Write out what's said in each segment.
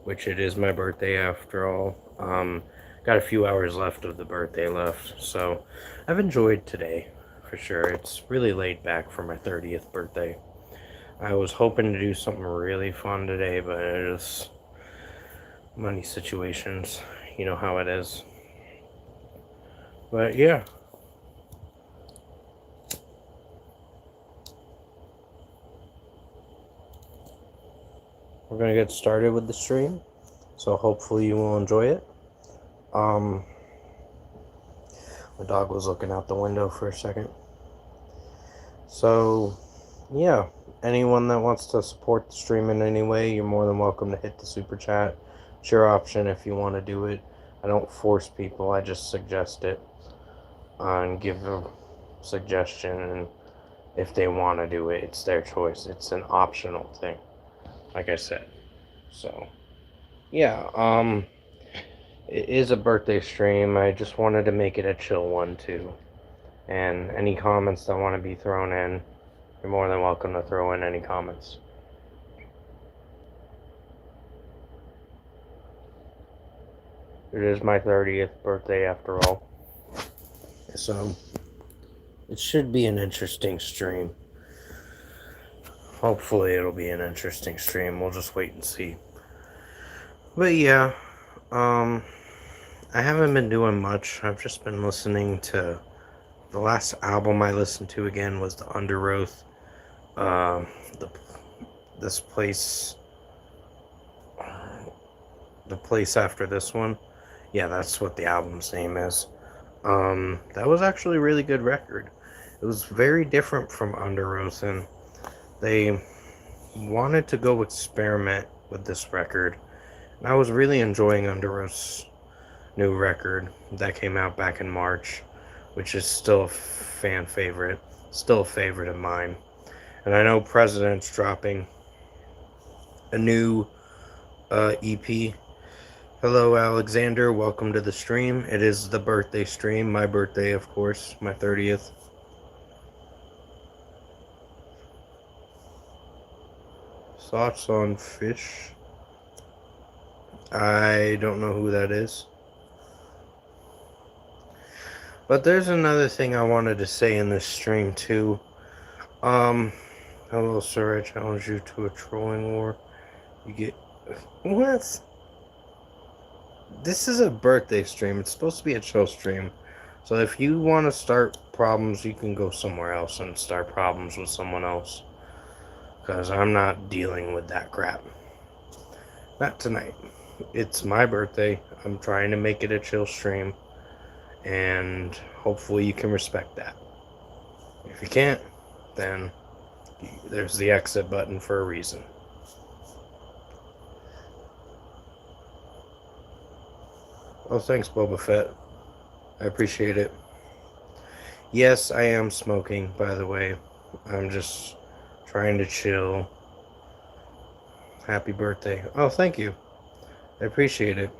which it is my birthday after all. Got a few hours left of the birthday left, so I've enjoyed today for sure. It's really laid back for my 30th birthday. I was hoping to do something really fun today, but it just money situations, you know how it is. But yeah, we're gonna get started with the stream, so hopefully you will enjoy it. Um, my dog was looking out the window for a second. So, yeah, anyone that wants to support the stream in any way, you're more than welcome to hit the super chat. It's your option if you want to do it. I don't force people, I just suggest it and give a suggestion. And if they want to do it, it's their choice. It's an optional thing, like I said. So, yeah, it is a birthday stream. I just wanted to make it a chill one, too. And any comments that want to be thrown in, you're more than welcome to throw in any comments. It is my 30th birthday after all. So, it should be an interesting stream. Hopefully, it'll be an interesting stream. We'll just wait and see. But yeah, I haven't been doing much. I've just been listening to. The last album I listened to again was the Under Oath. The this place, the place after this one. Yeah, that's what the album's name is. That was actually a really good record. It was very different from Under Oath, and they wanted to go experiment with this record. And I was really enjoying Under Oath's new record that came out back in March, which is still a fan favorite, still a favorite of mine. And I know President's dropping a new EP. Hello, Alexander. Welcome to the stream. It is the birthday stream. My birthday, of course, my 30th. Thoughts on Fish? I don't know who that is. But there's another thing I wanted to say in this stream, too. Hello, sir. I challenge you to a trolling war. You get... What? This is a birthday stream. It's supposed to be a chill stream. So if you want to start problems, you can go somewhere else and start problems with someone else. Because I'm not dealing with that crap. Not tonight. It's my birthday. I'm trying to make it a chill stream. And hopefully you can respect that. If you can't, then there's the exit button for a reason. Oh, thanks, Boba Fett. I appreciate it. Yes, I am smoking, by the way. I'm just trying to chill. Happy birthday. Oh, thank you. I appreciate it.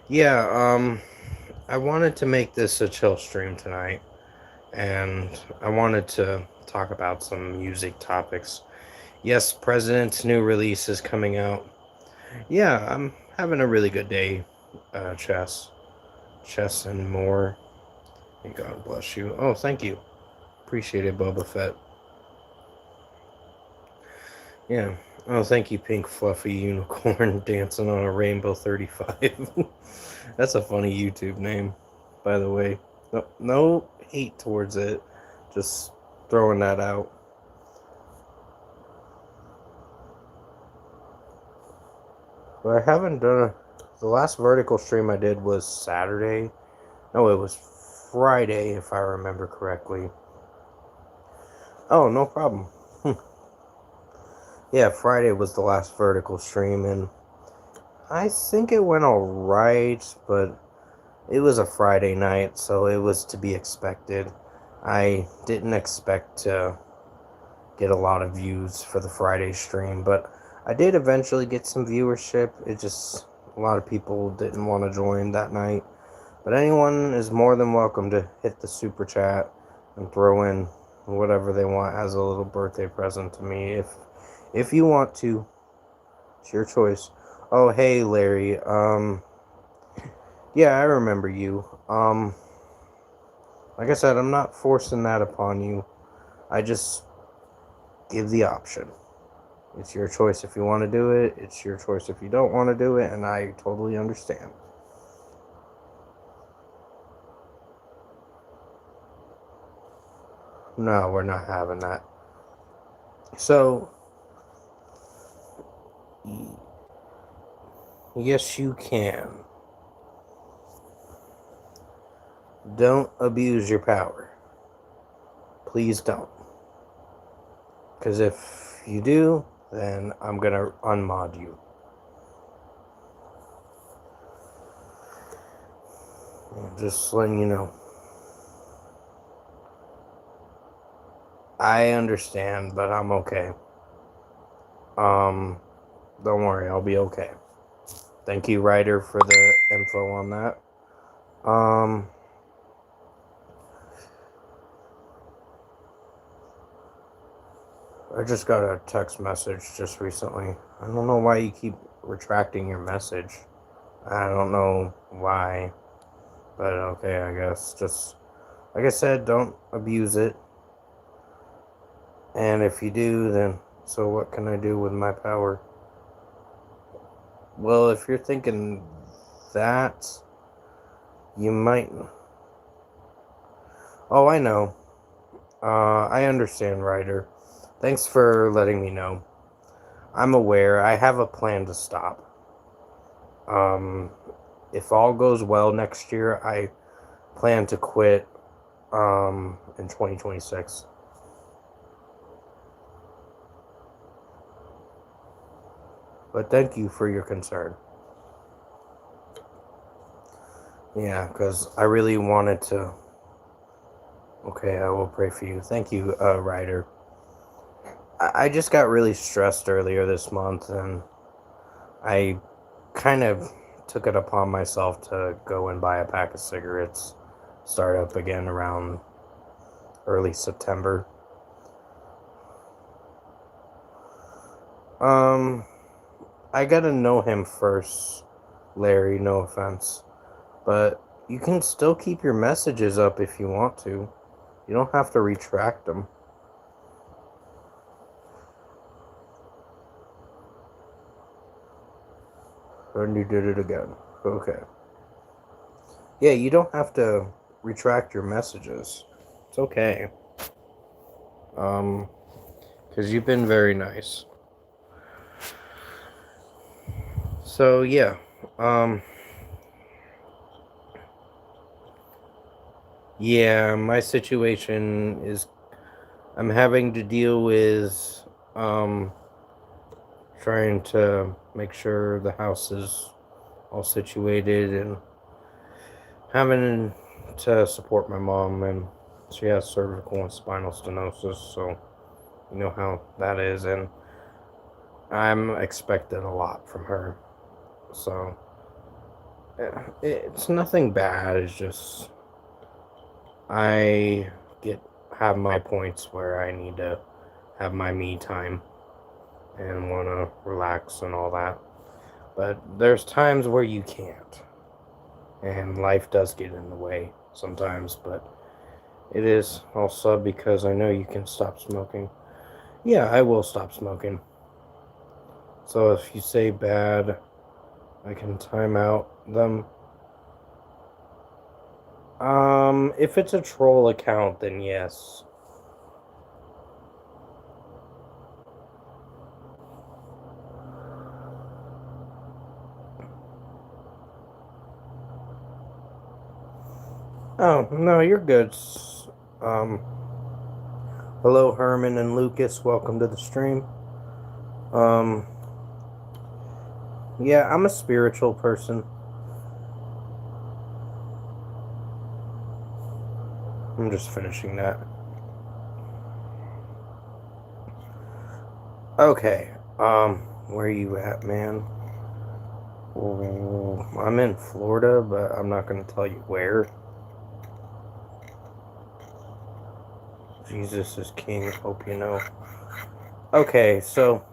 Yeah, I wanted to make this a chill stream tonight. And I wanted to talk about some music topics. Yes, President's new release is coming out. Yeah, I'm having a really good day, Chess and more. And God bless you. Oh, thank you. Appreciate it, Boba Fett. Yeah. Oh, thank you, Pink Fluffy Unicorn Dancing on a Rainbow 35. That's a funny YouTube name, by the way. No hate towards it. Just throwing that out. But I haven't done the last vertical stream I did was Saturday. No, it was Friday, if I remember correctly. Oh, no problem. Yeah, Friday was the last vertical stream, and I think it went alright, but it was a Friday night, so it was to be expected. I didn't expect to get a lot of views for the Friday stream, but I did eventually get some viewership. It just, a lot of people didn't want to join that night. But anyone is more than welcome to hit the super chat and throw in whatever they want as a little birthday present to me. If you want to, it's your choice. Oh, hey, Larry. Yeah, I remember you. Like I said, I'm not forcing that upon you. I just give the option. It's your choice if you want to do it. It's your choice if you don't want to do it, and I totally understand. No, we're not having that. So, yes, you can. Don't abuse your power. Please don't. Because if you do, then I'm going to unmod you. Just letting you know. I understand, but I'm okay. Um, don't worry, I'll be okay. Thank you, Ryder, for the info on that. I just got a text message just recently. I don't know why you keep retracting your message. I don't know why, but okay, I guess. Just, like I said, don't abuse it. And if you do, then so what can I do with my power? Well, if you're thinking that, you might. Oh, I know. I understand, Ryder. Thanks for letting me know. I'm aware. I have a plan to stop. Um, if all goes well next year, I plan to quit in 2026. But thank you for your concern. Yeah, because I really wanted to. Okay, I will pray for you. Thank you, Ryder. I just got really stressed earlier this month, and I kind of took it upon myself to go and buy a pack of cigarettes, start up again around early September. Um, I gotta know him first, Larry, no offense. But you can still keep your messages up if you want to. You don't have to retract them. And you did it again. Okay. Yeah, you don't have to retract your messages. It's okay. Because you've been very nice. So, yeah. Um, yeah, my situation is I'm having to deal with, um, trying to make sure the house is all situated and having to support my mom, and she has cervical and spinal stenosis, so you know how that is, and I'm expecting a lot from her. So it's nothing bad. It's just I get have my points where I need to have my me time and want to relax and all that. But there's times where you can't, and life does get in the way sometimes. But it is also because I know you can stop smoking. Yeah, I will stop smoking. So if you say bad, I can time out them. If it's a troll account, then yes. Oh, no, you're good. Um, hello, Herman and Lucas. Welcome to the stream. Um, yeah, I'm a spiritual person. I'm just finishing that. Okay. Where you at, man? Oh, I'm in Florida, but I'm not going to tell you where. Jesus is king, hope you know. Okay, so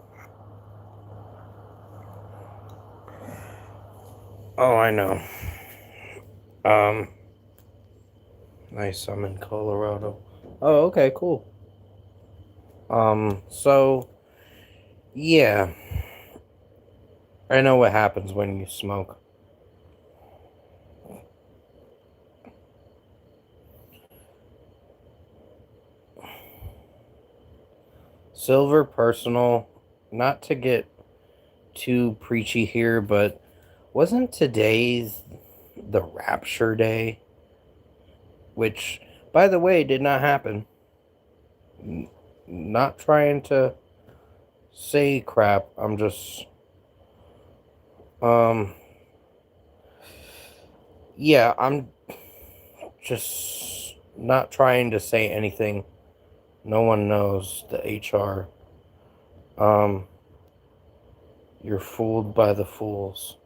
Oh, I know. Um, nice. I'm in Colorado. Oh, okay, cool. So yeah, I know what happens when you smoke. Silver personal, not to get too preachy here, but wasn't today's the Rapture Day? Which, by the way, did not happen. Not trying to say crap. I'm just, um, yeah, I'm just not trying to say anything. No one knows the HR. Um, you're fooled by the fools.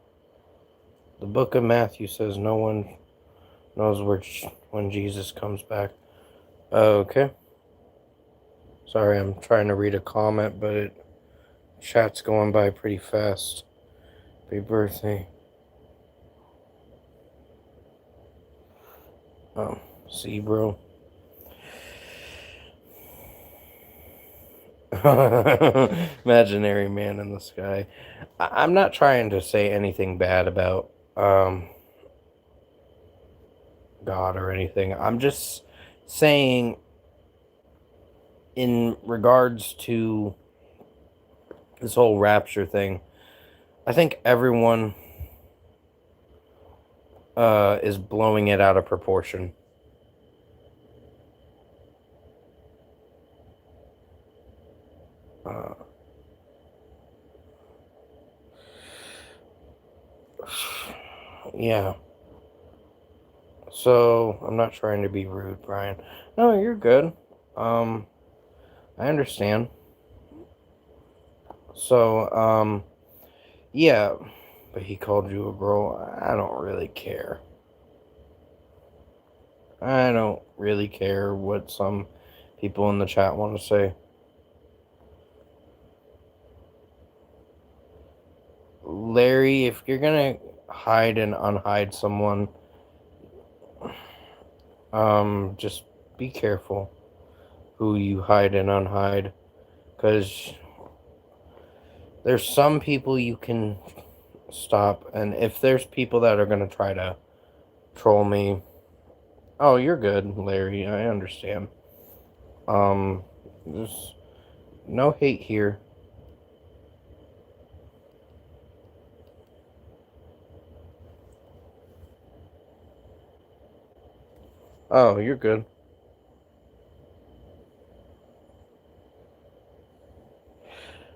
The book of Matthew says no one knows when Jesus comes back. Okay. Sorry, I'm trying to read a comment, but chat's going by pretty fast. Happy birthday. Oh, see, bro. Imaginary man in the sky. I'm not trying to say anything bad about um, God or anything. I'm just saying, in regards to this whole rapture thing, I think everyone is blowing it out of proportion. Uh, yeah. So I'm not trying to be rude, Brian. No, you're good. Um, I understand. So, yeah, but he called you a girl. I don't really care. I don't really care what some people in the chat want to say. Larry, if you're gonna hide and unhide someone, just be careful who you hide and unhide, because there's some people you can stop, and if there's people that are gonna try to troll me, oh, you're good, Larry. I understand. Um, there's no hate here. Oh, you're good.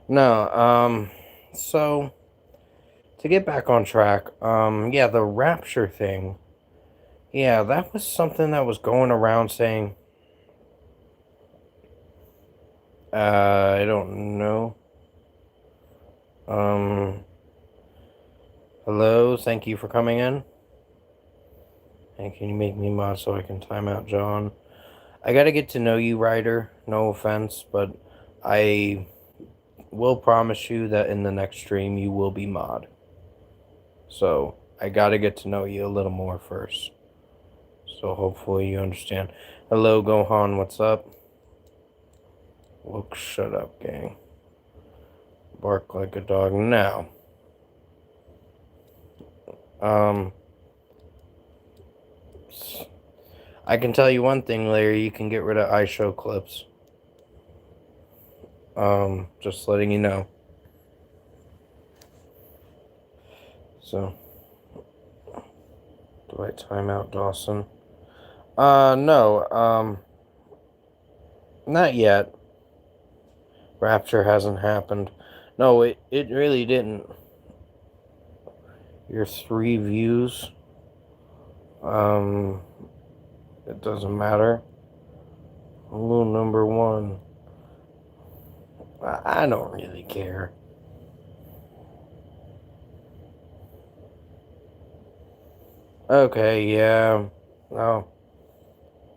No, so to get back on track, yeah, the Rapture thing. Yeah, that was something that was going around saying, I don't know. Um, hello, thank you for coming in. And can you make me mod so I can time out John? I gotta get to know you, Ryder. No offense, but I will promise you that in the next stream you will be mod. So I gotta get to know you a little more first. So hopefully you understand. Hello, Gohan, what's up? Look, shut up, gang. Bark like a dog now. Um, I can tell you one thing, Larry. You can get rid of iShow clips. Just letting you know. So, do I time out Dawson? No. Not yet. Rapture hasn't happened. No, it really didn't. Your 3 views. Um, it doesn't matter. Rule number 1. I don't really care. Okay, yeah. Oh.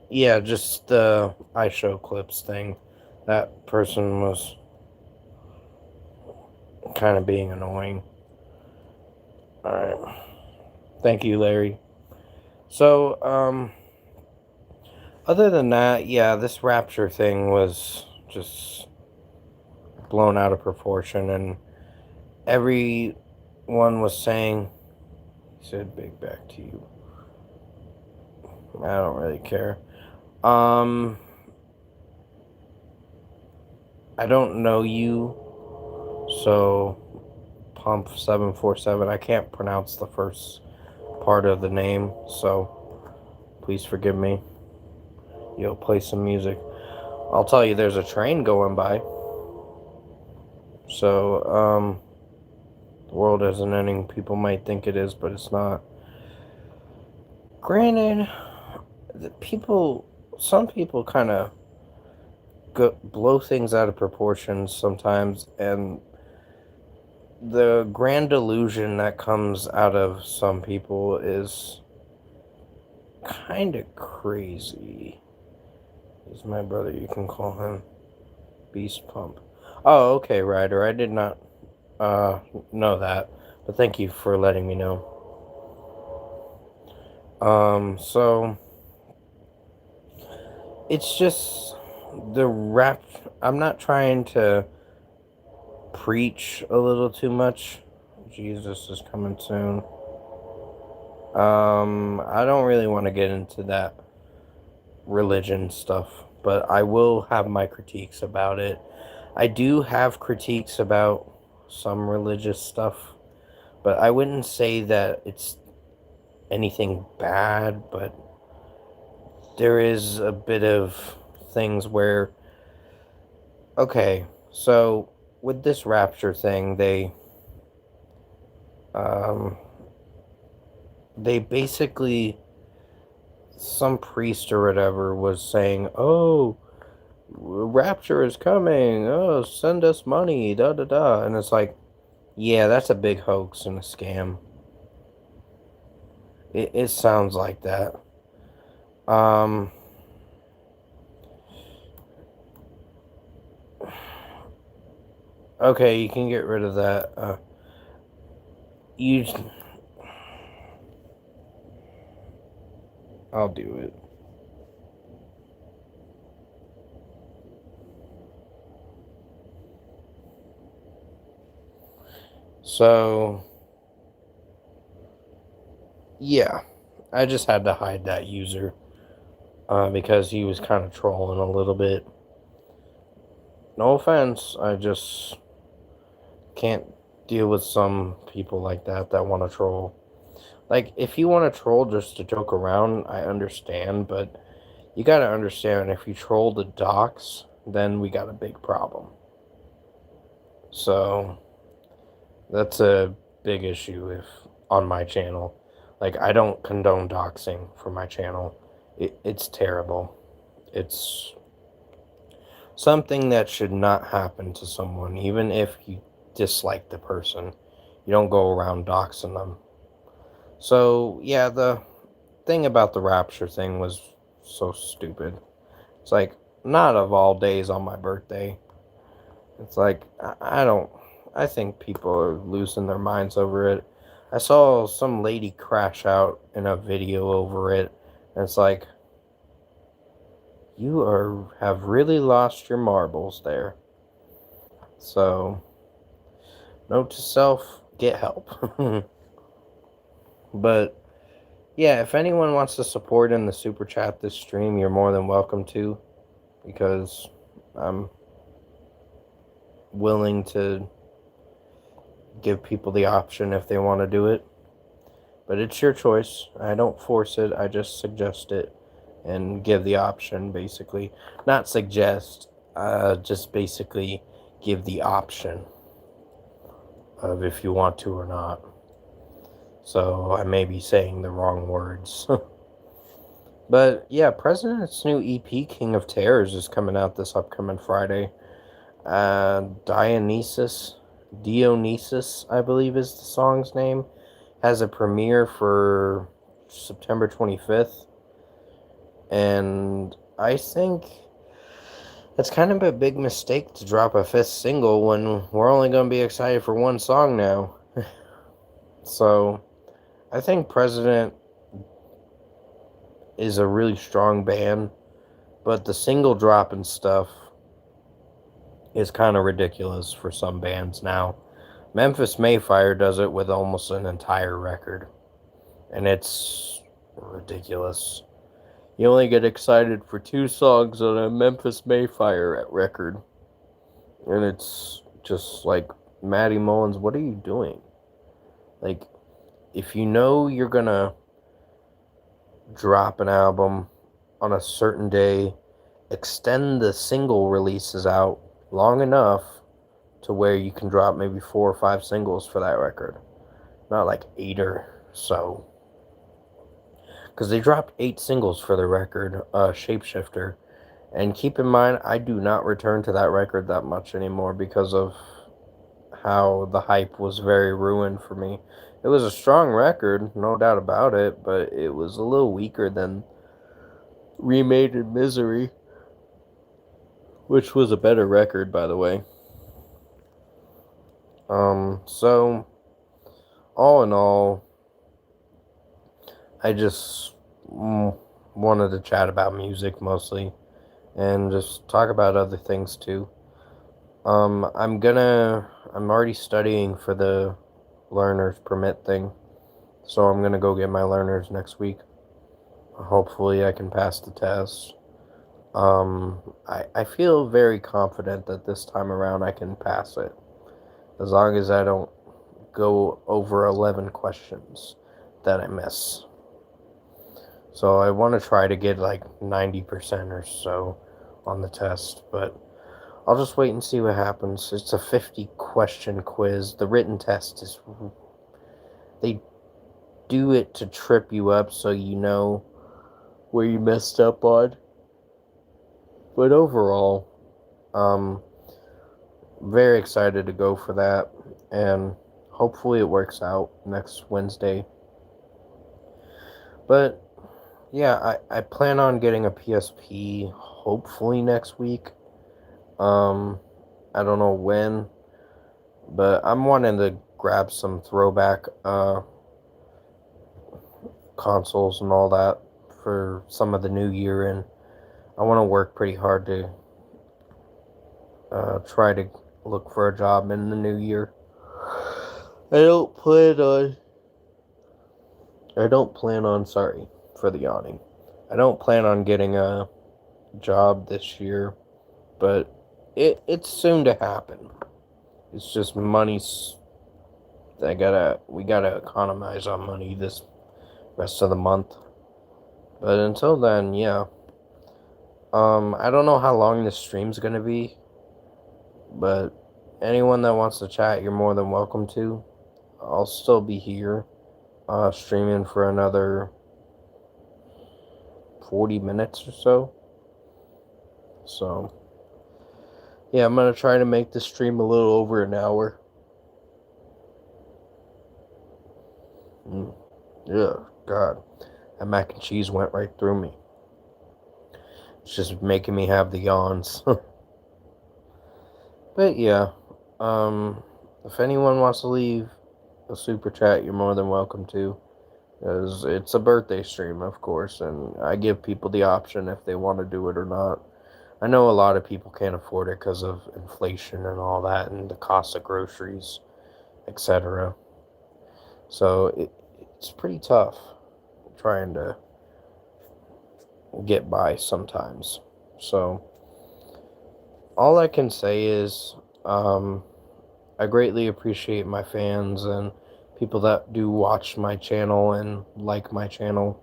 Yeah, just the iShow clips thing. That person was kind of being annoying. Alright. Thank you, Larry. So, other than that, yeah, this Rapture thing was just blown out of proportion, and everyone was saying, he said, "Big back to you." I don't really care. Um, I don't know you, so Pump 747. I can't pronounce the first part of the name, so please forgive me. You'll play some music. I'll tell you, there's a train going by. So, the world isn't ending. People might think it is, but it's not. Granted, some people kind of blow things out of proportion sometimes, and the grand delusion that comes out of some people is kind of crazy. He's my brother. You can call him Beast Pump. Oh, okay, Ryder. I did not know that, but thank you for letting me know. So it's just the rap. I'm not trying to preach a little too much. Jesus is coming soon. I don't really want to get into that religion stuff, but I will have my critiques about it. I do have critiques about some religious stuff, but I wouldn't say that it's anything bad, but there is a bit of things where, okay, so with this Rapture thing, um, they basically, some priest or whatever was saying, oh, Rapture is coming, oh, send us money, da da da, and it's like, yeah, that's a big hoax and a scam. It sounds like that. Um, okay, you can get rid of that. You, I'll do it. So, yeah, I just had to hide that user because he was kind of trolling a little bit. No offense, I just can't deal with some people like that want to troll. Like, if you want to troll just to joke around, I understand, but you gotta understand if you troll the docs, then we got a big problem. So, that's a big issue if on my channel. Like, I don't condone doxing for my channel. It's terrible. It's something that should not happen to someone, even if you dislike the person. You don't go around doxing them. So, yeah, the thing about the Rapture thing was so stupid. It's like, not of all days on my birthday. It's like, I don't, I think people are losing their minds over it. I saw some lady crash out in a video over it, and it's like, have really lost your marbles there. So, note to self, get help. But, yeah, if anyone wants to support in the super chat this stream, you're more than welcome to, because I'm willing to give people the option if they want to do it. But it's your choice. I don't force it. I just suggest it and give the option, basically. Not suggest, just basically give the option of if you want to or not. So I may be saying the wrong words. But yeah, President's new EP, King of Terrors, is coming out this upcoming Friday. Dionysus, I believe is the song's name, has a premiere for September 25th. And I think it's kind of a big mistake to drop a fifth single when we're only going to be excited for one song now. So, I think President is a really strong band, but the single drop and stuff is kind of ridiculous for some bands now. Memphis Mayfire does it with almost an entire record, and it's ridiculous. You only get excited for 2 songs on a Memphis Mayfire record, and it's just like, Matty Mullins, what are you doing? Like, if you know you're gonna drop an album on a certain day, extend the single releases out long enough to where you can drop maybe 4 or 5 singles for that record. Not like 8 or so. Because they dropped 8 singles for the record, Shapeshifter. And keep in mind, I do not return to that record that much anymore because of how the hype was very ruined for me. It was a strong record, no doubt about it, but it was a little weaker than Remade in Misery, which was a better record, by the way. So, all in all, I just wanted to chat about music mostly, and just talk about other things too. I'm already studying for the learner's permit thing, so I'm gonna go get my learners next week. Hopefully I can pass the test. I feel very confident that this time around I can pass it, as long as I don't go over 11 questions that I miss. So I want to try to get like 90% or so on the test, but I'll just wait and see what happens. It's a 50 question quiz. The written test is, they do it to trip you up so you know where you messed up on. But overall, very excited to go for that, and hopefully it works out next Wednesday. But yeah, I plan on getting a PSP hopefully next week. I don't know when, but I'm wanting to grab some throwback consoles and all that for some of the new year, and I want to work pretty hard to try to look for a job in the new year. I don't plan on, sorry for the yawning. I don't plan on getting a job this year, but it's soon to happen. It's just money's, we gotta economize on money this rest of the month. But until then, yeah. I don't know how long this stream's gonna be, but anyone that wants to chat, you're more than welcome to. I'll still be here, streaming for another 40 minutes or so. So, yeah, I'm gonna try to make the stream a little over an hour. Yeah, God, that mac and cheese went right through me. It's just making me have the yawns. But yeah, if anyone wants to leave a super chat, you're more than welcome to. Because it's a birthday stream, of course, and I give people the option if they want to do it or not. I know a lot of people can't afford it because of inflation and all that, and the cost of groceries, etc. So it's pretty tough trying to get by sometimes. So all I can say is, I greatly appreciate my fans and people that do watch my channel and like my channel,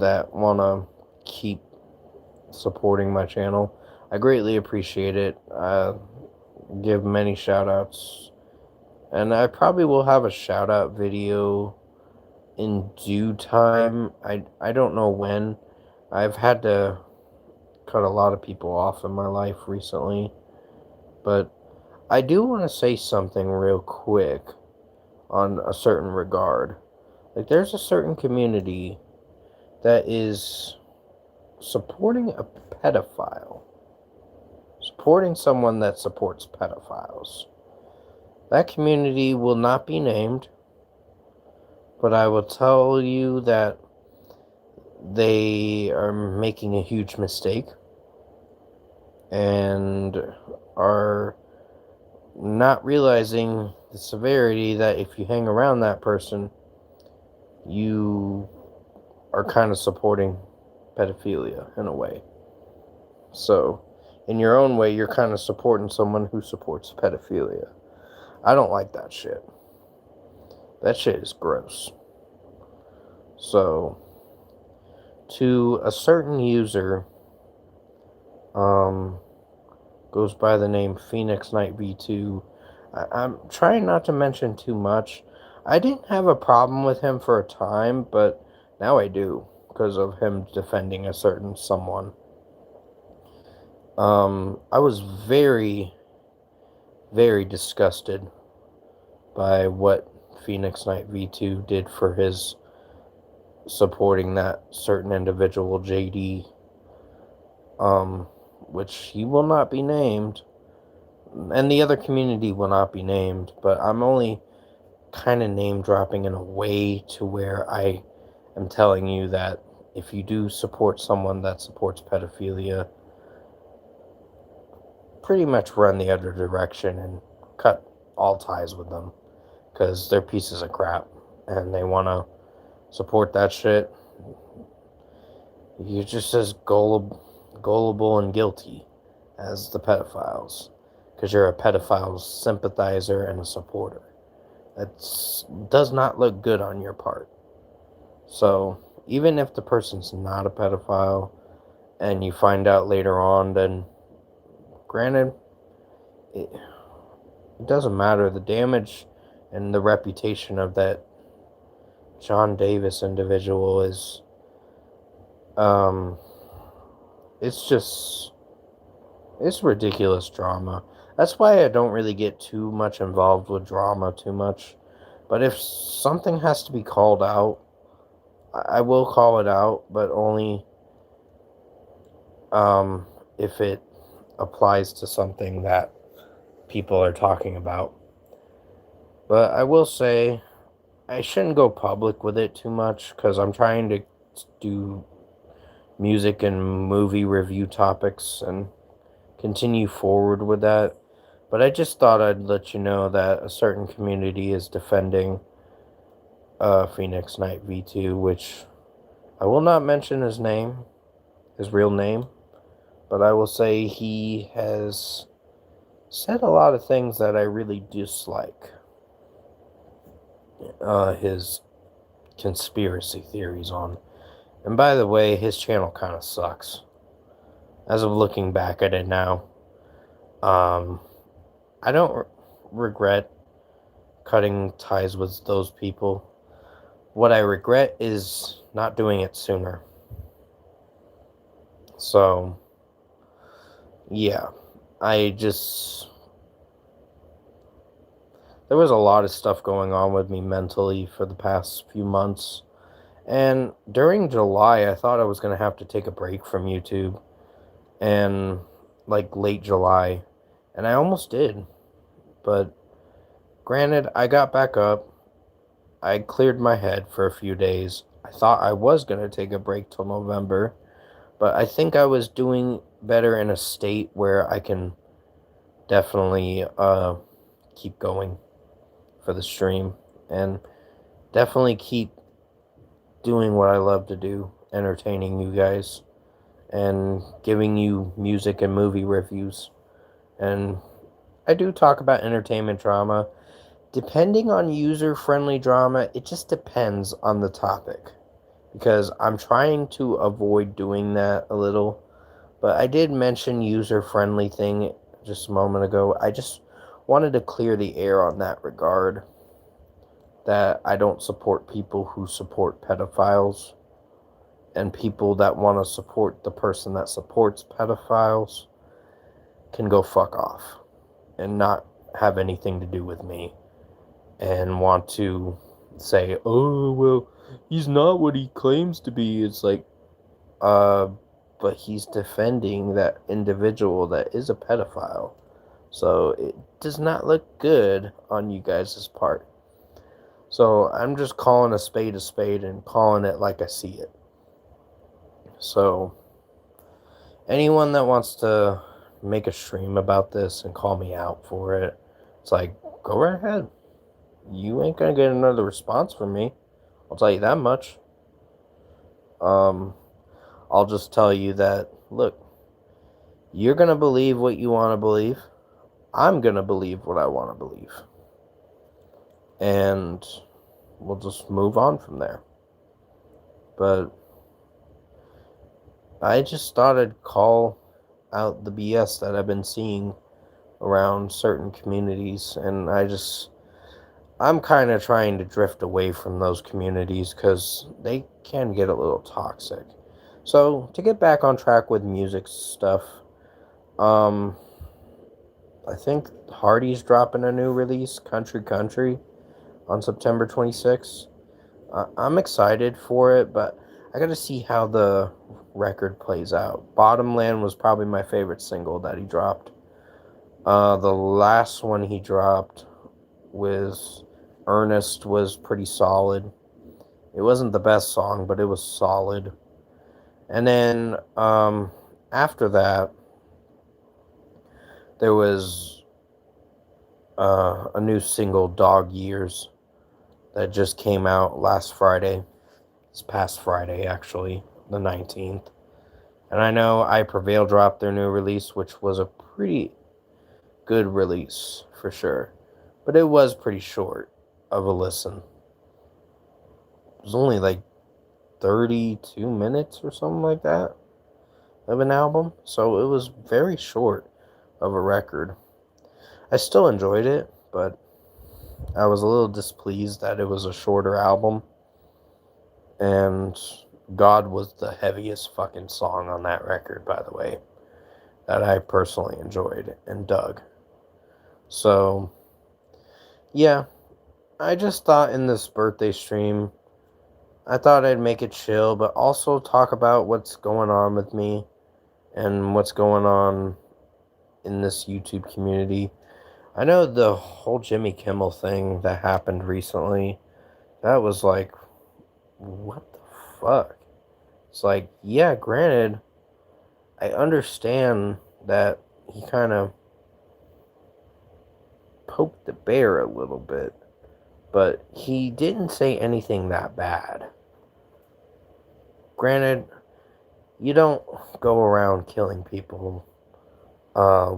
that want to keep supporting my channel. I greatly appreciate it. Give many shout outs, and I probably will have a shout out video in due time. I don't know when. I've had to cut a lot of people off in my life recently, but I do want to say something real quick on a certain regard. Like, there's a certain community that is supporting a pedophile, supporting someone that supports pedophiles. That community will not be named, But I will tell you that they are making a huge mistake and are not realizing the severity that if you hang around that person, you are kind of supporting pedophilia in a way. So, in your own way, you're kind of supporting someone who supports pedophilia. I don't like that shit. That shit is gross. So, to a certain user, um, goes by the name Phoenix Knight V2. I'm trying not to mention too much. I didn't have a problem with him for a time, but now I do because of him defending a certain someone. I was very, very disgusted by what Phoenix Knight V2 did for his supporting that certain individual, JD, which he will not be named, and the other community will not be named, but I'm only kind of name dropping in a way to where I am telling you that if you do support someone that supports pedophilia, pretty much run the other direction and cut all ties with them because they're pieces of crap and they want to support that shit. You're just as gullible and guilty as the pedophiles because you're a pedophile sympathizer and a supporter. That does not look good on your part. So, even if the person's not a pedophile and you find out later on, then granted, it doesn't matter. The damage and the reputation of that John Davis individual is, it's ridiculous drama. That's why I don't really get too much involved with drama too much. But if something has to be called out, I will call it out, but only if it applies to something that people are talking about. But I will say I shouldn't go public with it too much because I'm trying to do music and movie review topics and continue forward with that. But I just thought I'd let you know that a certain community is defending Phoenix Knight V2, which I will not mention his name, his real name, but I will say he has said a lot of things that I really dislike. His conspiracy theories on. And by the way, his channel kind of sucks. As of looking back at it now, I don't regret cutting ties with those people. What I regret is not doing it sooner. So, yeah, there was a lot of stuff going on with me mentally for the past few months. And during July, I thought I was going to have to take a break from YouTube. And like late July. And I almost did. But granted, I got back up. I cleared my head for a few days. I thought I was going to take a break till November. But I think I was doing better in a state where I can definitely keep going for the stream. And definitely keep doing what I love to do. Entertaining you guys. And giving you music and movie reviews. And I do talk about entertainment drama. Depending on user-friendly drama, it just depends on the topic. Because I'm trying to avoid doing that a little. But I did mention user-friendly thing just a moment ago. I just wanted to clear the air on that regard. That I don't support people who support pedophiles. And people that want to support the person that supports pedophiles can go fuck off and not have anything to do with me and want to say, oh, well, he's not what he claims to be. It's like, but he's defending that individual that is a pedophile. So it does not look good on you guys' part. So I'm just calling a spade and calling it like I see it. So anyone that wants to make a stream about this and call me out for it, it's like, go right ahead. You ain't gonna get another response from me. I'll tell you that much. Um, I'll just tell you that, look, you're gonna believe what you want to believe. I'm gonna believe what I want to believe. And we'll just move on from there. But I just thought I'd call out the BS that I've been seeing around certain communities, and I'm kind of trying to drift away from those communities because they can get a little toxic. So, to get back on track with music stuff, um, I think Hardy's dropping a new release, Country Country, on September 26th. I'm excited for it, but I gotta see how the record plays out. Bottomland was probably my favorite single that he dropped. The last one he dropped with Ernest was pretty solid. It wasn't the best song, but it was solid. And then after that, there was a new single, Dog Years, that just came out last Friday. This past Friday, actually, the 19th. And I know I Prevail dropped their new release, which was a pretty good release for sure. But it was pretty short of a listen. It was only like 32 minutes or something like that of an album. So it was very short of a record. I still enjoyed it, but I was a little displeased that it was a shorter album. And God was the heaviest fucking song on that record, by the way, that I personally enjoyed and dug. So, yeah, I just thought in this birthday stream, I thought I'd make it chill, but also talk about what's going on with me and what's going on in this YouTube community. I know the whole Jimmy Kimmel thing that happened recently, that was like, what the fuck? It's like, yeah, granted, I understand that he kind of poked the bear a little bit, but he didn't say anything that bad. Granted, you don't go around killing people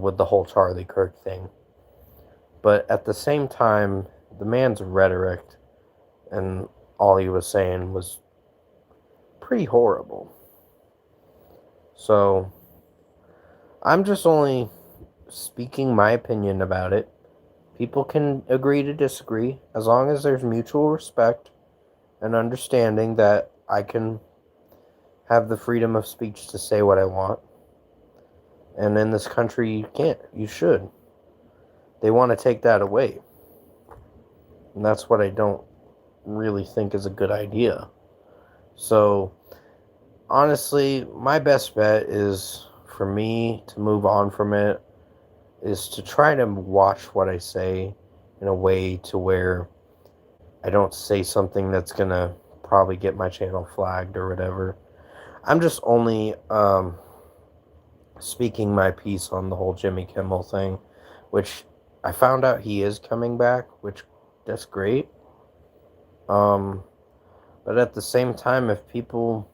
with the whole Charlie Kirk thing, but at the same time, the man's rhetoric and all he was saying was pretty horrible. So, I'm just only speaking my opinion about it. People can agree to disagree as long as there's mutual respect and understanding that I can have the freedom of speech to say what I want. And in this country, you can't. You should. They want to take that away. And that's what I don't really think is a good idea. So, honestly, my best bet is for me to move on from it is to try to watch what I say in a way to where I don't say something that's going to probably get my channel flagged or whatever. I'm just only speaking my piece on the whole Jimmy Kimmel thing, which I found out he is coming back, which that's great. But at the same time, if people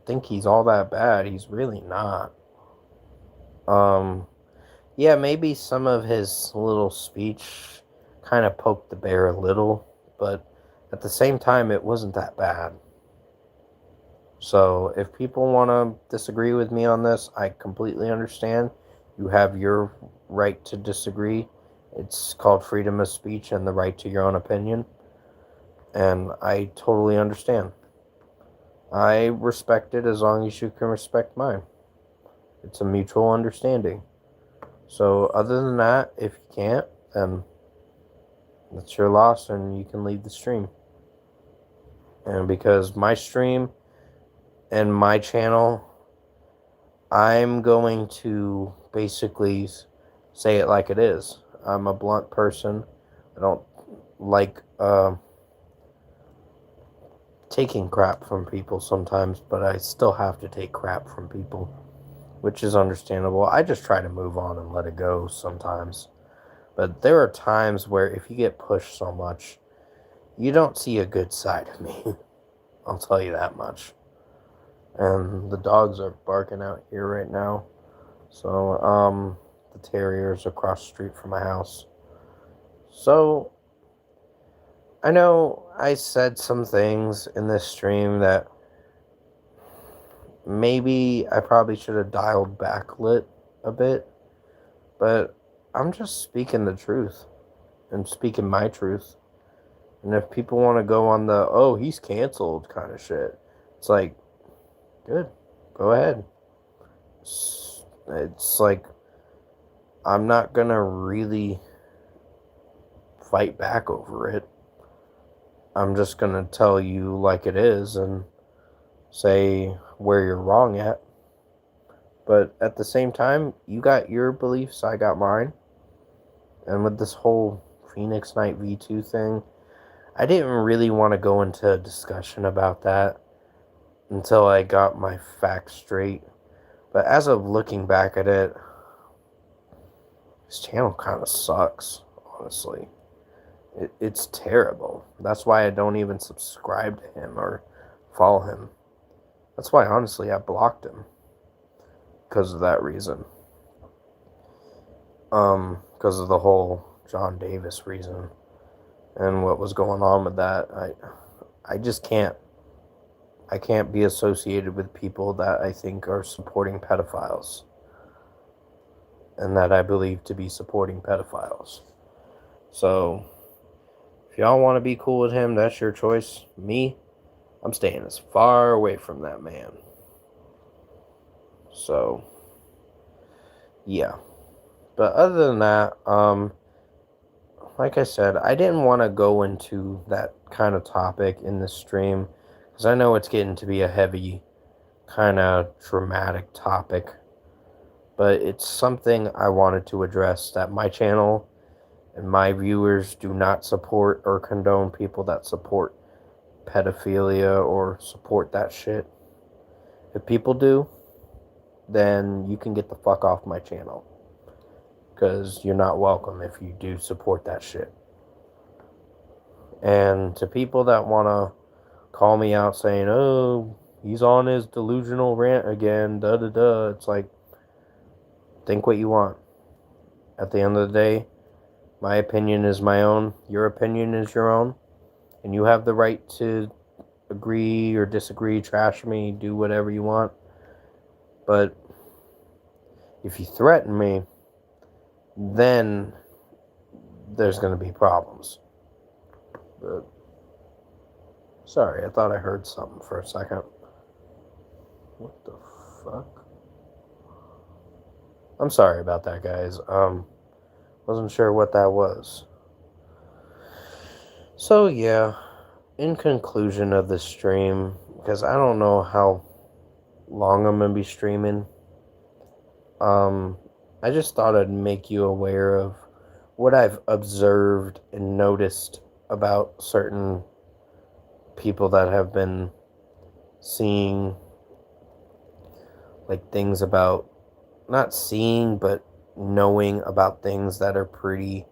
think he's all that bad, he's really not. Yeah, maybe some of his little speech kind of poked the bear a little, but at the same time, it wasn't that bad. So if people want to disagree with me on this, I completely understand. You have your right to disagree. It's called freedom of speech and the right to your own opinion. And I totally understand. I respect it as long as you can respect mine. It's a mutual understanding. So other than that, if you can't, then that's your loss and you can leave the stream. And because my stream and my channel, I'm going to basically say it like it is. I'm a blunt person. I don't like taking crap from people sometimes, but I still have to take crap from people, which is understandable. I just try to move on and let it go sometimes. But there are times where if you get pushed so much, you don't see a good side of me. I'll tell you that much. And the dogs are barking out here right now. So, the terriers across the street from my house. So, I know I said some things in this stream that maybe I probably should have dialed back lit a bit, but I'm just speaking the truth and speaking my truth. And if people want to go on the, oh, he's canceled kind of shit, it's like, good, go ahead. It's like, I'm not gonna really fight back over it. I'm just gonna tell you like it is and say where you're wrong at. But at the same time, you got your beliefs, I got mine. And with this whole Phoenix Knight V2 thing, I didn't really want to go into a discussion about that until I got my facts straight. But as of looking back at it, his channel kind of sucks, honestly. It's terrible. That's why I don't even subscribe to him or follow him. That's why, honestly, I blocked him. Because of that reason. Because of the whole John Davis reason. And what was going on with that. I just can't. I can't be associated with people that I think are supporting pedophiles. And that I believe to be supporting pedophiles. So, if y'all want to be cool with him, that's your choice. Me, I'm staying as far away from that man. So, yeah. But other than that, like I said, I didn't want to go into that kind of topic in this stream because I know it's getting to be a heavy, kind of dramatic topic. But it's something I wanted to address, that my channel and my viewers do not support or condone people that support pedophilia or support that shit. If people do, then you can get the fuck off my channel. Because you're not welcome if you do support that shit. And to people that want to call me out saying, oh, he's on his delusional rant again, da-da-da, it's like, think what you want. At the end of the day, my opinion is my own, your opinion is your own, and you have the right to agree or disagree, trash me, do whatever you want. But if you threaten me, then there's going to be problems. But, sorry, I thought I heard something for a second. What the fuck? I'm sorry about that, guys. Wasn't sure what that was. So, yeah, in conclusion of this stream, because I don't know how long I'm going to be streaming, I just thought I'd make you aware of what I've observed and noticed about certain people that have been seeing, like, things about, not seeing, but knowing about things that are pretty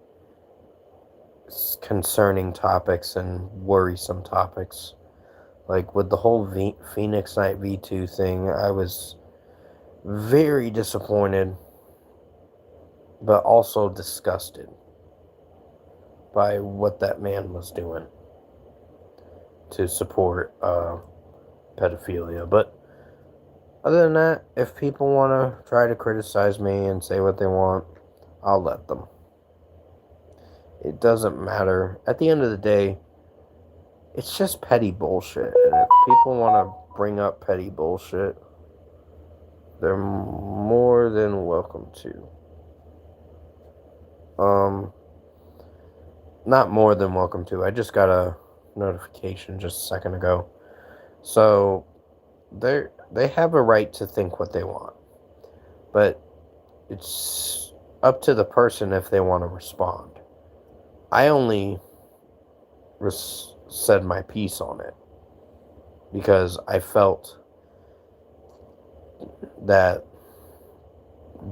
concerning topics and worrisome topics. Like, with the whole Phoenix Knight V2 thing, I was very disappointed, but also disgusted by what that man was doing to support pedophilia. But other than that, if people want to try to criticize me and say what they want, I'll let them. It doesn't matter. At the end of the day, it's just petty bullshit. And if people want to bring up petty bullshit, they're more than welcome to. Not more than welcome to. I just got a notification just a second ago. So, they have a right to think what they want. But it's up to the person if they want to respond. I only said my piece on it. because I felt that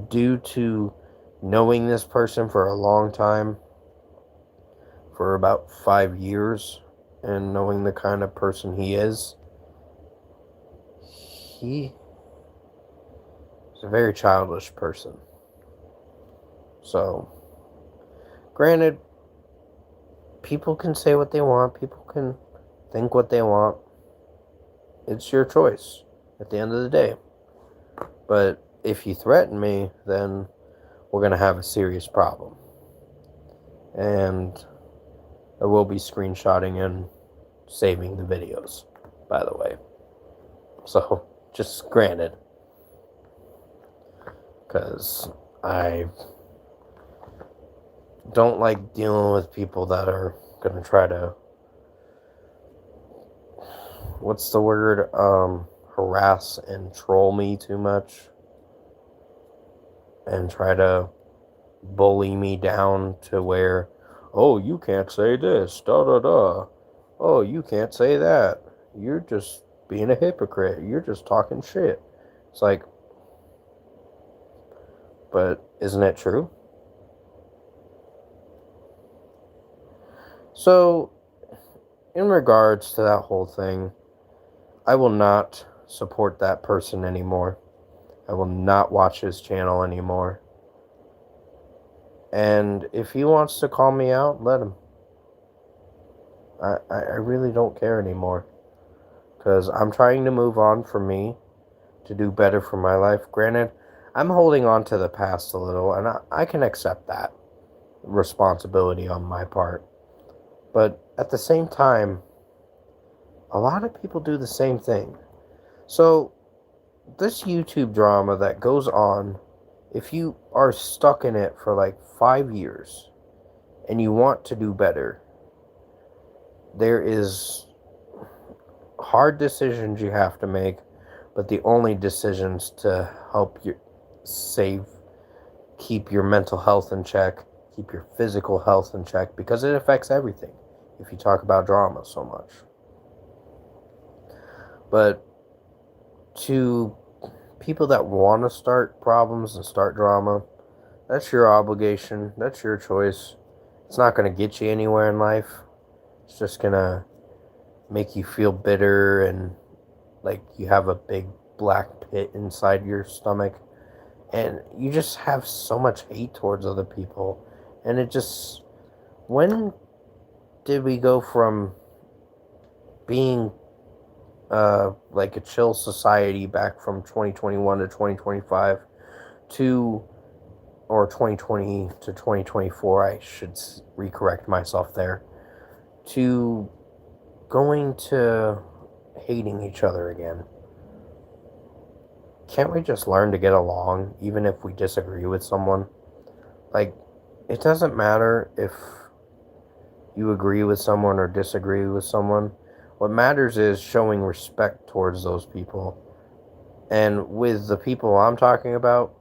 due to knowing this person for a long time, for about 5 years, and knowing the kind of person he is, he is a very childish person. So, granted, people can say what they want, people can think what they want. It's your choice at the end of the day. But if you threaten me, then we're going to have a serious problem. And I will be screenshotting and saving the videos, by the way. So, just granted. Because I don't like dealing with people that are going to try to, what's the word, harass and troll me too much. And try to bully me down to where, oh, you can't say this, da da da. Oh, you can't say that. You're just being a hypocrite. You're just talking shit. It's like, but isn't it true? So, in regards to that whole thing, I will not support that person anymore. I will not watch his channel anymore. And if he wants to call me out, let him. I really don't care anymore. Because I'm trying to move on for me, to do better for my life. Granted, I'm holding on to the past a little, and I can accept that responsibility on my part. But at the same time, a lot of people do the same thing. So, this YouTube drama that goes on, if you are stuck in it for like 5 years and you want to do better, there is hard decisions you have to make, but the only decisions to help you keep your mental health in check, keep your physical health in check, because it affects everything if you talk about drama so much. But to people that want to start problems and start drama, that's your obligation, that's your choice. It's not going to get you anywhere in life. It's just going to make you feel bitter and like you have a big black pit inside your stomach. And you just have so much hate towards other people. And it just, when did we go from being like a chill society back from 2021 to 2025 to, or 2020 to 2024, I should recorrect myself there, to going to hating each other again? Can't we just learn to get along even if we disagree with someone? Like, it doesn't matter if you agree with someone or disagree with someone. What matters is showing respect towards those people. And with the people I'm talking about,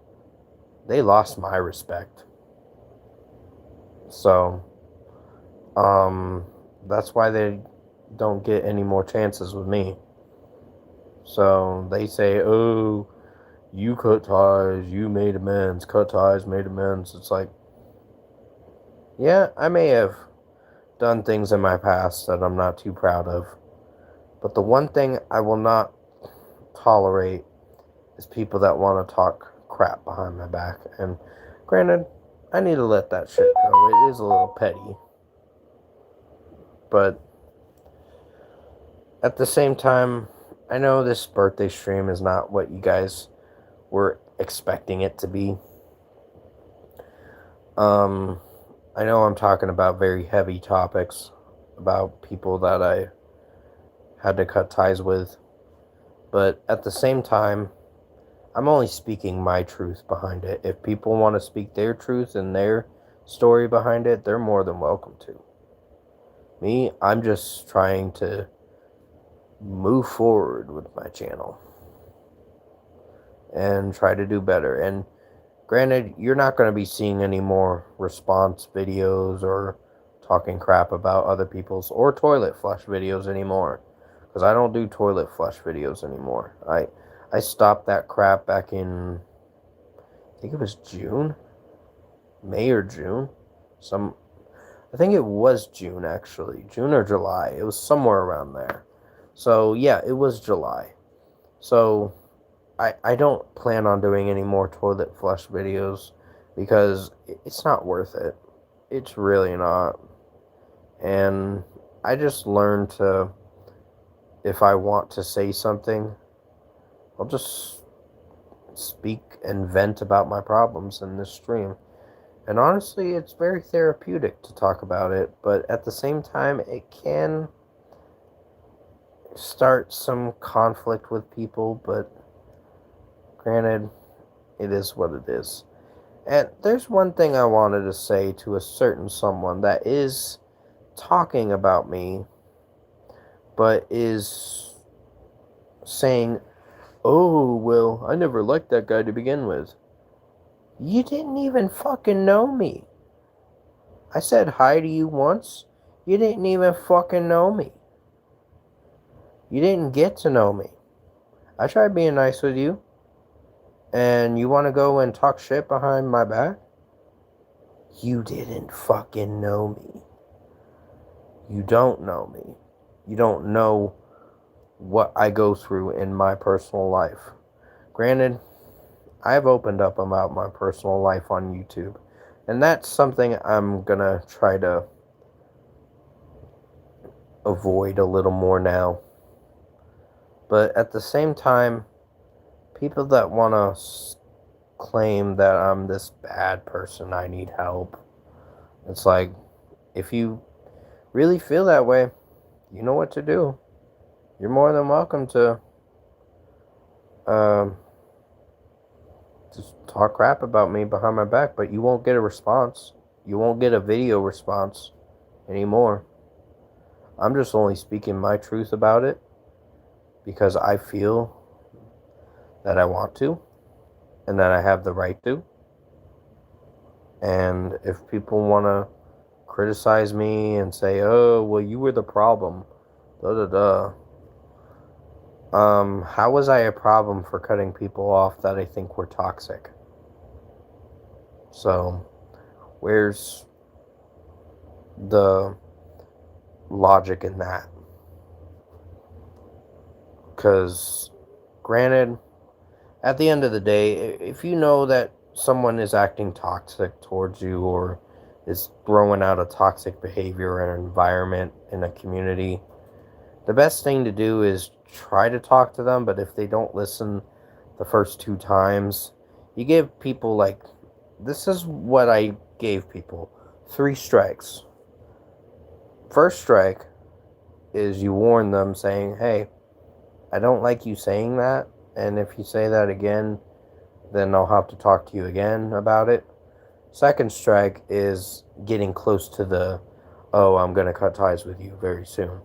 they lost my respect. So, that's why they don't get any more chances with me. So, they say, oh, you cut ties, you made amends, cut ties, made amends. It's like, yeah, I may have done things in my past that I'm not too proud of. But the one thing I will not tolerate is people that want to talk crap behind my back. And granted, I need to let that shit go. It is a little petty. But at the same time, I know this birthday stream is not what you guys were expecting it to be. I know I'm talking about very heavy topics, about people that I had to cut ties with, but at the same time, I'm only speaking my truth behind it. If people want to speak their truth and their story behind it, they're more than welcome to. Me, I'm just trying to move forward with my channel and try to do better. And granted, you're not going to be seeing any more response videos or talking crap about other people's or toilet flush videos anymore. because I don't do toilet flush videos anymore. I stopped that crap back in, I think it was June, May or June. I think it was June, actually. June or July. It was somewhere around there. So, yeah, it was July. So, I don't plan on doing any more toilet flush videos because it's not worth it. It's really not. And I just learned to, if I want to say something, I'll just speak and vent about my problems in this stream. And honestly, it's very therapeutic to talk about it, but at the same time, it can start some conflict with people, but granted, it is what it is. And there's one thing I wanted to say to a certain someone that is talking about me, but is saying, oh, well, I never liked that guy to begin with. You didn't even fucking know me. I said hi to you once. You didn't even fucking know me. You didn't get to know me. I tried being nice with you. And you want to go and talk shit behind my back? You didn't fucking know me. You don't know me. You don't know what I go through in my personal life. Granted, I've opened up about my personal life on YouTube. And that's something I'm gonna try to avoid a little more now. But at the same time, people that want to claim that I'm this bad person, I need help. It's like, if you really feel that way, you know what to do. You're more than welcome to just talk crap about me behind my back, but you won't get a response. You won't get a video response anymore. I'm just only speaking my truth about it because I feel that I want to and that I have the right to. And if people want to criticize me and say, oh, well, you were the problem, how was I a problem for cutting people off that I think were toxic? So, where's the logic in that? Because, granted, at the end of the day, if you know that someone is acting toxic towards you or is throwing out a toxic behavior in an environment, in a community, the best thing to do is try to talk to them, but if they don't listen the first 2 times, you give people, like, this is what I gave people: 3 strikes. First strike is you warn them saying, hey, I don't like you saying that, and if you say that again, then I'll have to talk to you again about it. Second strike is getting close to the, oh, I'm going to cut ties with you very soon.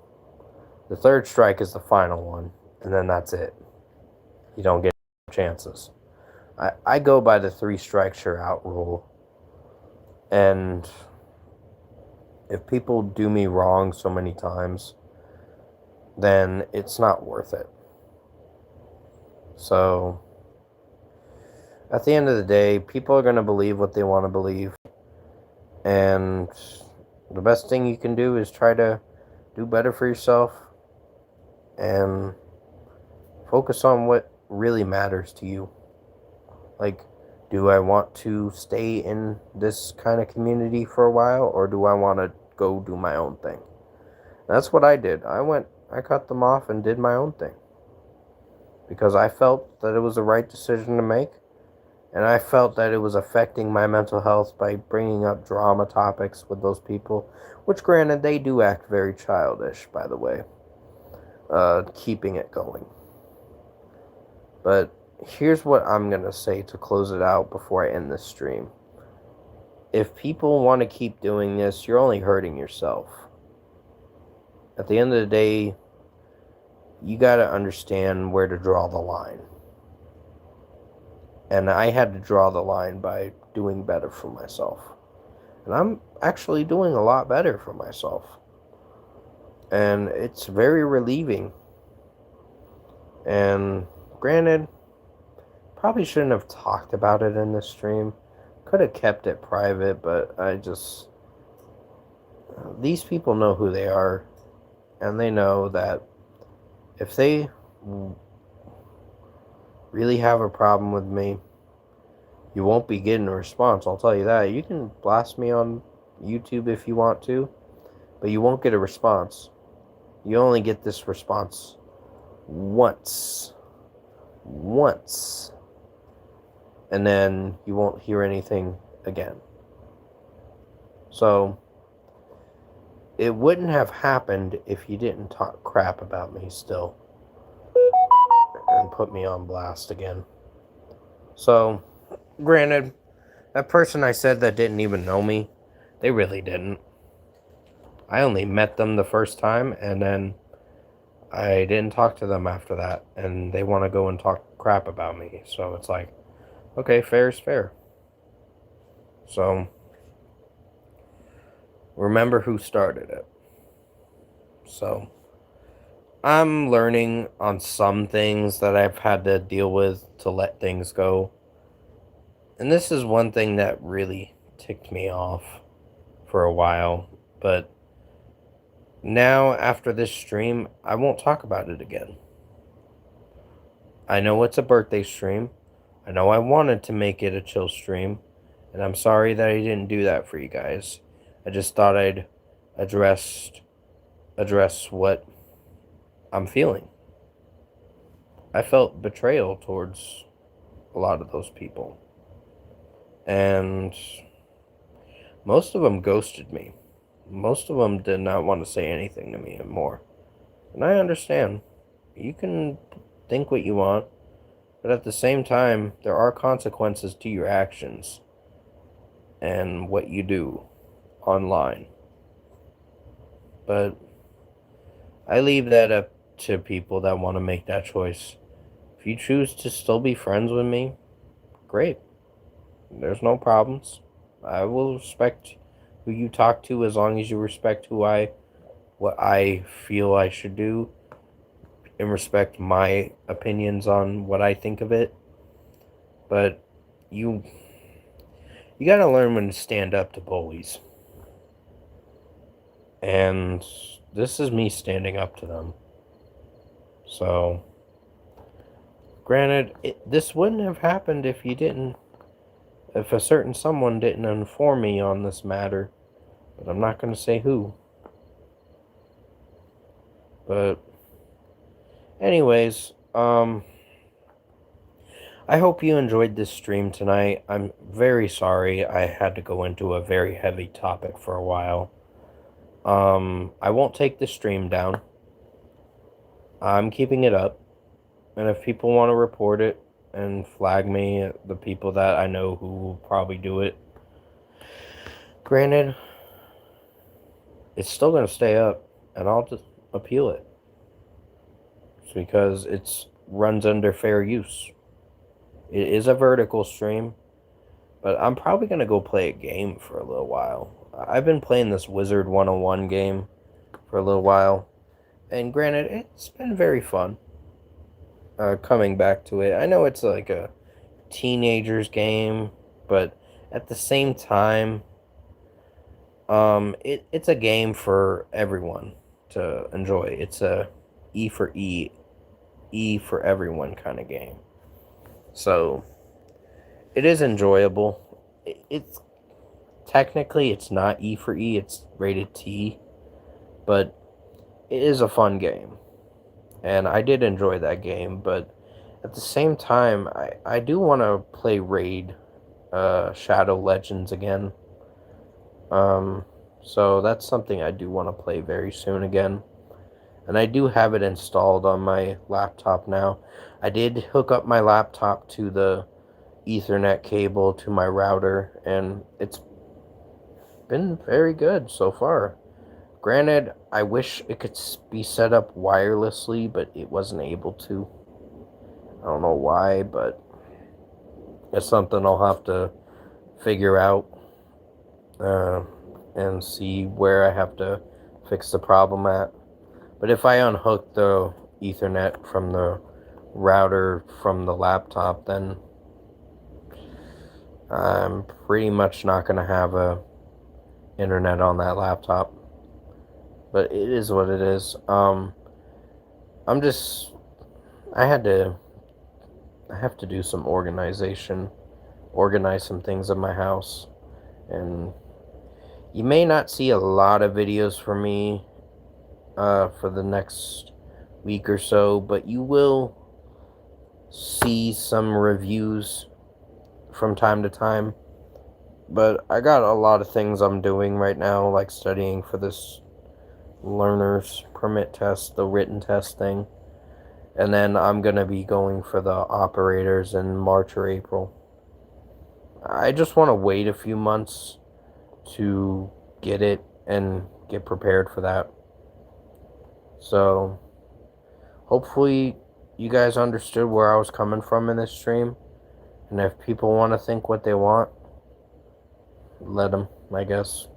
The third strike is the final one, and then that's it. You don't get chances. I go by the 3 strikes you're out rule. And if people do me wrong so many times, then it's not worth it. So, at the end of the day, people are going to believe what they want to believe. And the best thing you can do is try to do better for yourself and focus on what really matters to you. Like, do I want to stay in this kind of community for a while, or do I want to go do my own thing? That's what I did. I cut them off and did my own thing. Because I felt that it was the right decision to make. And I felt that it was affecting my mental health by bringing up drama topics with those people. Which, granted, they do act very childish, by the way. Keeping it going. But here's what I'm going to say to close it out before I end this stream. If people want to keep doing this, you're only hurting yourself. At the end of the day, you got to understand where to draw the line. And I had to draw the line by doing better for myself. And I'm actually doing a lot better for myself. And it's very relieving And granted, probably shouldn't have talked about it in this stream. Could have kept it private, but these people know who they are, and they know that if they really have a problem with me, you won't be getting a response. I'll tell you that. You can blast me on YouTube if you want to, but you won't get a response. You only get this response once. And then you won't hear anything again. So, it wouldn't have happened if you didn't talk crap about me still and put me on blast again. So, granted, that person I said that didn't even know me, they really didn't. I only met them the first time, and then I didn't talk to them after that, and they want to go and talk crap about me. So it's like, okay, fair is fair. So, remember who started it. So, I'm learning on some things that I've had to deal with to let things go. And this is one thing that really ticked me off for a while. But now, after this stream, I won't talk about it again. I know it's a birthday stream. I know I wanted to make it a chill stream. And I'm sorry that I didn't do that for you guys. I just thought I'd address what I'm feeling. I felt betrayal towards a lot of those people. And most of them ghosted me. Most of them did not want to say anything to me anymore. And I understand. You can think what you want, but at the same time, there are consequences to your actions and what you do online. But I leave that up to people that want to make that choice. If you choose to still be friends with me, great. There's no problems. I will respect who you talk to as long as you respect what I feel I should do and respect my opinions on what I think of it. But you gotta learn when to stand up to bullies. And this is me standing up to them. So, granted, this wouldn't have happened if a certain someone didn't inform me on this matter. But I'm not going to say who. But, anyways, I hope you enjoyed this stream tonight. I'm very sorry I had to go into a very heavy topic for a while. I won't take the stream down. I'm keeping it up. And if people want to report it and flag me, the people that I know who will probably do it, granted, it's still going to stay up, and I'll just appeal it. It's because it runs under fair use. It is a vertical stream, but I'm probably going to go play a game for a little while. I've been playing this Wizard 101 game for a little while, and granted, it's been very fun. Coming back to it, I know it's like a teenager's game, but at the same time, it's a game for everyone to enjoy. It's a E for everyone kind of game. So it is enjoyable. It's technically it's not E for E, it's rated T, but it is a fun game. And I did enjoy that game, but at the same time, I do want to play Raid Shadow Legends again. So that's something I do want to play very soon again. And I do have it installed on my laptop now. I did hook up my laptop to the Ethernet cable to my router, and it's been very good so far. Granted, I wish it could be set up wirelessly, but it wasn't able to. I don't know why, but it's something I'll have to figure out and see where I have to fix the problem at. But if I unhook the Ethernet from the router from the laptop, then I'm pretty much not going to have a internet on that laptop. But it is what it is. I'm just I have to do some organization, organize some things in my house, and you may not see a lot of videos from me for the next week or so, but you will see some reviews from time to time. But I got a lot of things I'm doing right now, like studying for this learner's permit test, the written test thing. And then I'm going to be going for the operators in March or April. I just want to wait a few months to get it and get prepared for that. So, hopefully you guys understood where I was coming from in this stream. And if people want to think what they want, let them, I guess.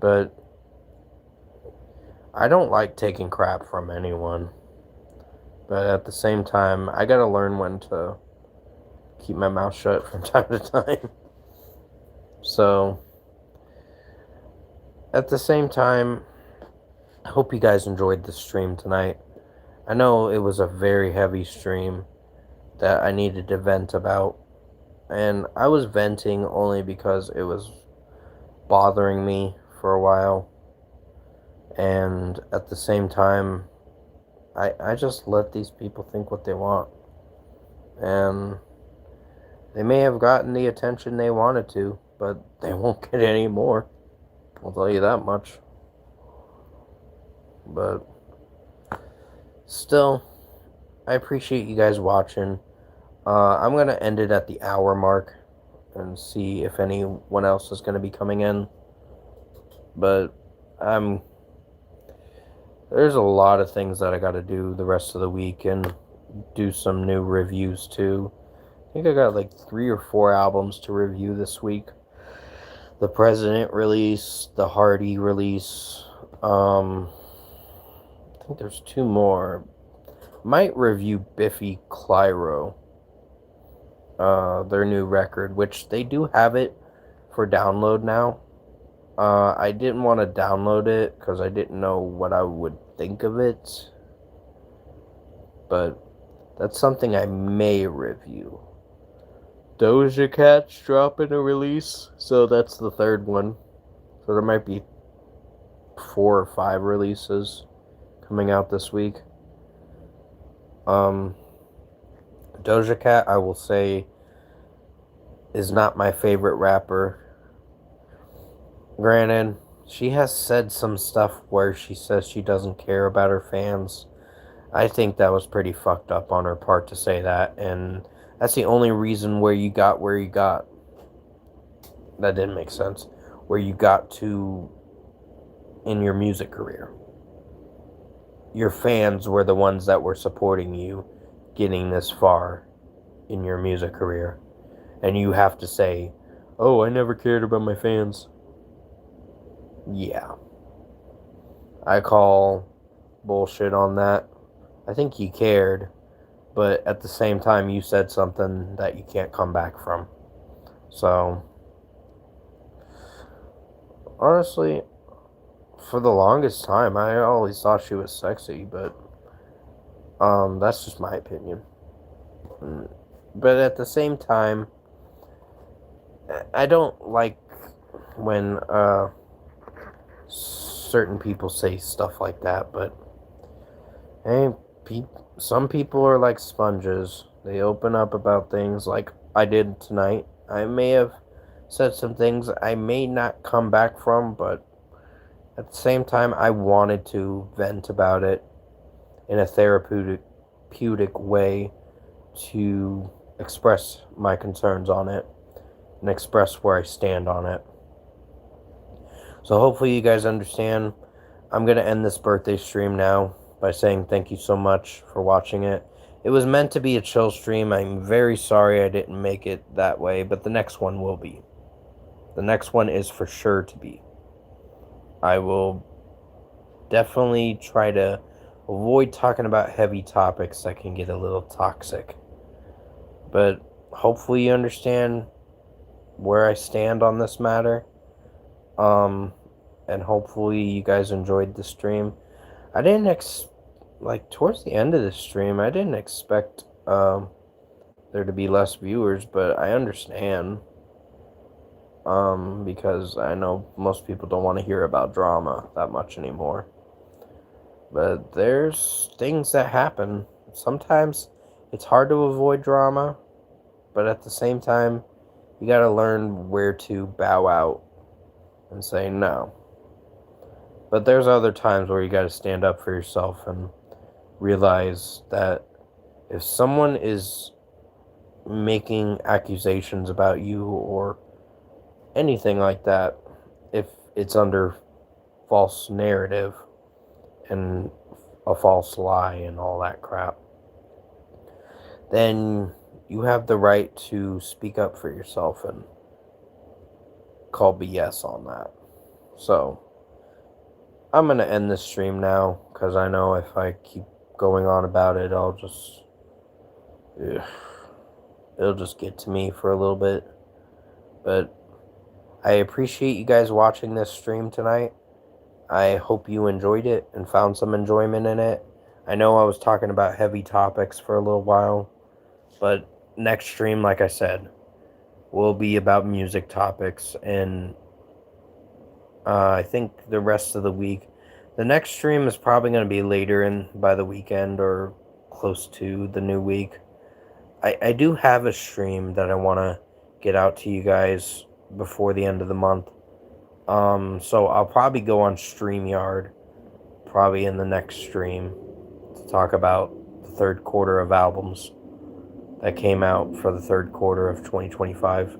But I don't like taking crap from anyone. But at the same time, I gotta learn when to keep my mouth shut from time to time. So, at the same time, I hope you guys enjoyed the stream tonight. I know it was a very heavy stream that I needed to vent about. And I was venting only because it was bothering me for a while. And at the same time, I just let these people think what they want. And they may have gotten the attention they wanted to, but they won't get any more. I'll tell you that much. But still, I appreciate you guys watching. I'm going to end it at the hour mark and see if anyone else is going to be coming in. But there's a lot of things that I got to do the rest of the week and do some new reviews too. I think I got like 3 or 4 albums to review this week. The President release, the Hardy release. I think there's 2 more. Might review Biffy Clyro, their new record, which they do have it for download now. I didn't want to download it because I didn't know what I would think of it. But that's something I may review. Doja Cat's dropping a release, so that's the 3rd one. So there might be 4 or 5 releases coming out this week. Doja Cat, I will say, is not my favorite rapper. Granted, she has said some stuff where she says she doesn't care about her fans. I think that was pretty fucked up on her part to say that, and that's the only reason where you got. That didn't make sense. Where you got to in your music career. Your fans were the ones that were supporting you getting this far in your music career. And you have to say, oh, I never cared about my fans. Yeah. I call bullshit on that. I think you cared, but at the same time, you said something that you can't come back from. So, honestly, for the longest time, I always thought she was sexy, but that's just my opinion. But at the same time, I don't like when certain people say stuff like that, but hey, some people are like sponges. They open up about things like I did tonight. I may have said some things I may not come back from, but at the same time, I wanted to vent about it in a therapeutic way to express my concerns on it and express where I stand on it. So hopefully you guys understand. I'm going to end this birthday stream now by saying thank you so much for watching it. It was meant to be a chill stream. I'm very sorry I didn't make it that way, but the next one will be. The next one is for sure to be. I will definitely try to avoid talking about heavy topics that can get a little toxic. But hopefully you understand where I stand on this matter. Um, and hopefully you guys enjoyed the stream. I didn't like towards the end of the stream, I didn't expect there to be less viewers, but I understand. Because I know most people don't want to hear about drama that much anymore. But there's things that happen. Sometimes it's hard to avoid drama, but at the same time, you gotta learn where to bow out and say no. But there's other times where you gotta stand up for yourself and realize that if someone is making accusations about you or anything like that, if it's under false narrative and a false lie and all that crap, then you have the right to speak up for yourself and call BS on that. So, I'm going to end this stream now, because I know if I keep going on about it, it'll just get to me for a little bit. But I appreciate you guys watching this stream tonight. I hope you enjoyed it and found some enjoyment in it. I know I was talking about heavy topics for a little while, but next stream, like I said, will be about music topics, and I think the rest of the week, the next stream is probably going to be later by the weekend or close to the new week. I do have a stream that I want to get out to you guys before the end of the month. So I'll probably go on StreamYard probably in the next stream to talk about the third quarter of albums that came out for the third quarter of 2025.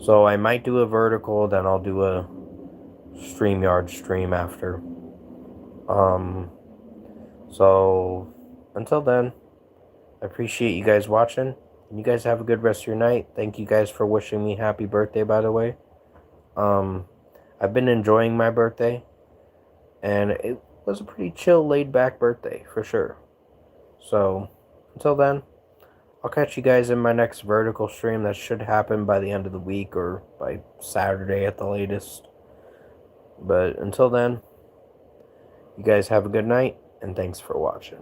So I might do a vertical, then I'll do a StreamYard stream after. So until then, I appreciate you guys watching. You guys have a good rest of your night. Thank you guys for wishing me happy birthday, by the way. I've been enjoying my birthday, and it was a pretty chill, laid-back birthday, for sure. So, until then, I'll catch you guys in my next vertical stream that should happen by the end of the week or by Saturday at the latest. But until then, you guys have a good night, and thanks for watching.